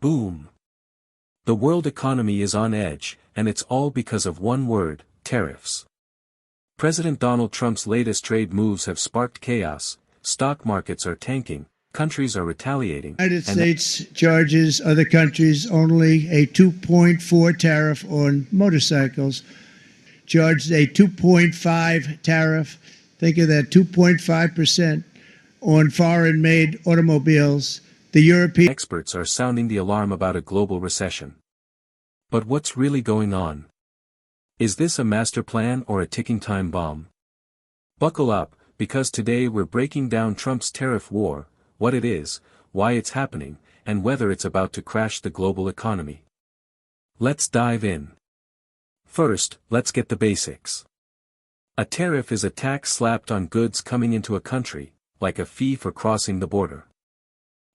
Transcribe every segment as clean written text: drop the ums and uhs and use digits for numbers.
Boom. The world economy is on edge, and it's all because of one word, tariffs. President Donald Trump's latest trade moves have sparked chaos, stock markets are tanking, countries are retaliating. The United States charges other countries only a 2.4 tariff on motorcycles, charged a 2.5 tariff, think of that, 2.5% on foreign-made automobiles. The European experts are sounding the alarm about a global recession. But what's really going on? Is this a master plan or a ticking time bomb? Buckle up, because today we're breaking down Trump's tariff war, what it is, why it's happening, and whether it's about to crash the global economy. Let's dive in. First, let's get the basics. A tariff is a tax slapped on goods coming into a country, like a fee for crossing the border.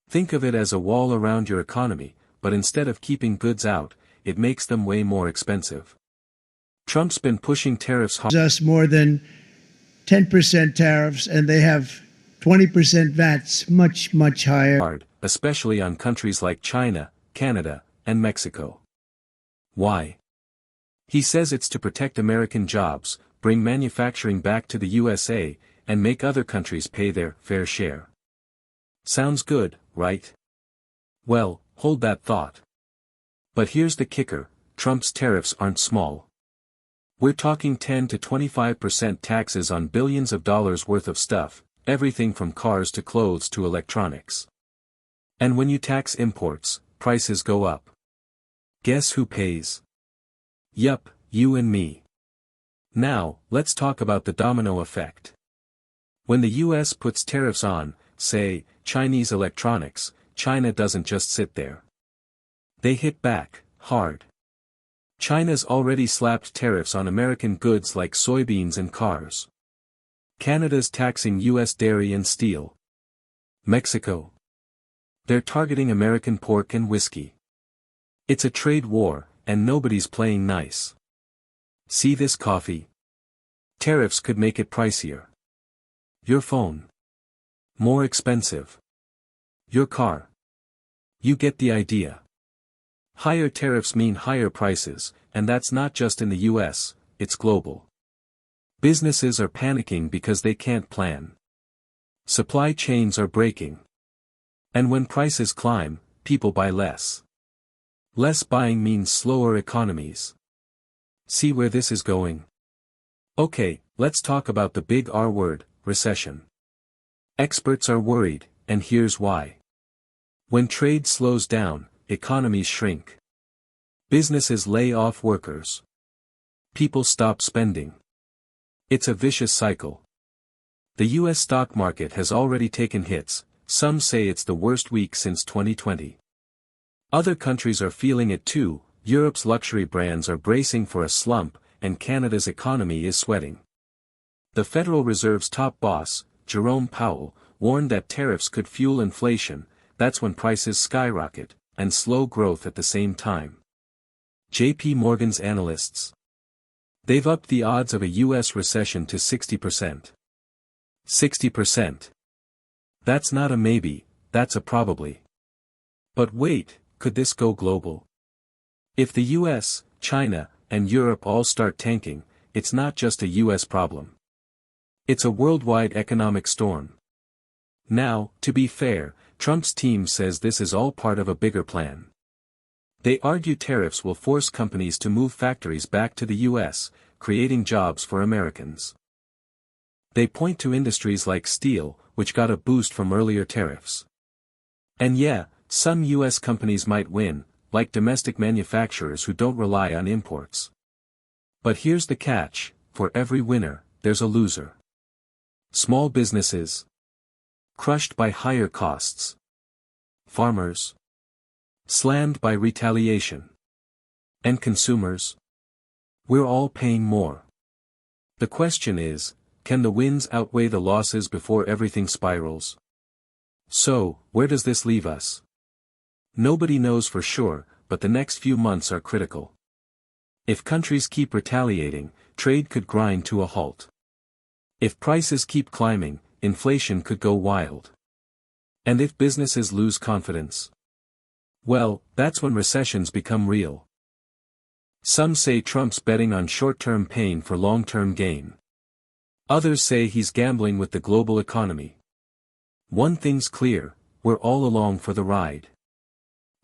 Think of it as a wall around your economy, but instead of keeping goods out, it makes them way more expensive. Trump's been pushing tariffs hard. Us more than 10% tariffs, and they have 20% VATs, much, much higher. Especially on countries like China, Canada, and Mexico. Why? He says it's to protect American jobs, bring manufacturing back to the USA, and make other countries pay their fair share. Sounds good, right? Well, hold that thought. But here's the kicker, Trump's tariffs aren't small. We're talking 10 to 25% taxes on billions of dollars worth of stuff, everything from cars to clothes to electronics. And when you tax imports, prices go up. Guess who pays? Yup, you and me. Now, let's talk about the domino effect. When the US puts tariffs on, say, Chinese electronics, China doesn't just sit there. They hit back, hard. China's already slapped tariffs on American goods like soybeans and cars. Canada's taxing US dairy and steel. Mexico. They're targeting American pork and whiskey. It's a trade war, and nobody's playing nice. See this coffee? Tariffs could make it pricier. Your phone. More expensive. Your car. You get the idea. Higher tariffs mean higher prices, and that's not just in the US, it's global. Businesses are panicking because they can't plan. Supply chains are breaking. And when prices climb, people buy less. Less buying means slower economies. See where this is going? Okay, let's talk about the big R word, recession. Experts are worried, and here's why. When trade slows down, economies shrink. Businesses lay off workers. People stop spending. It's a vicious cycle. The US stock market has already taken hits, some say it's the worst week since 2020. Other countries are feeling it too, Europe's luxury brands are bracing for a slump, and Canada's economy is sweating. The Federal Reserve's top boss, Jerome Powell, warned that tariffs could fuel inflation, that's when prices skyrocket, and slow growth at the same time. J.P. Morgan's analysts. They've upped the odds of a U.S. recession to 60%. 60%. That's not a maybe, that's a probably. But wait, could this go global? If the US, China, and Europe all start tanking, it's not just a US problem. It's a worldwide economic storm. Now, to be fair, Trump's team says this is all part of a bigger plan. They argue tariffs will force companies to move factories back to the US, creating jobs for Americans. They point to industries like steel, which got a boost from earlier tariffs. And yeah, some US companies might win, like domestic manufacturers who don't rely on imports. But here's the catch, for every winner, there's a loser. Small businesses. Crushed by higher costs. Farmers. Slammed by retaliation. And consumers. We're all paying more. The question is, can the wins outweigh the losses before everything spirals? So, where does this leave us? Nobody knows for sure, but the next few months are critical. If countries keep retaliating, trade could grind to a halt. If prices keep climbing, inflation could go wild. And if businesses lose confidence, Well, that's when recessions become real. Some say Trump's betting on short-term pain for long-term gain. Others say he's gambling with the global economy. One thing's clear, we're all along for the ride.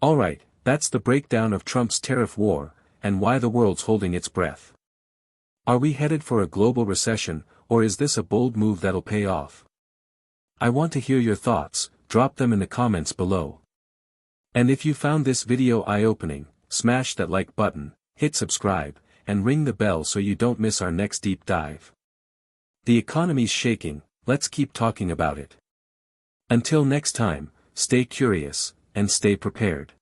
Alright, that's the breakdown of Trump's tariff war, and why the world's holding its breath. Are we headed for a global recession, or is this a bold move that'll pay off? I want to hear your thoughts, drop them in the comments below. And if you found this video eye-opening, smash that like button, hit subscribe, and ring the bell so you don't miss our next deep dive. The economy's shaking, let's keep talking about it. Until next time, stay curious, and stay prepared.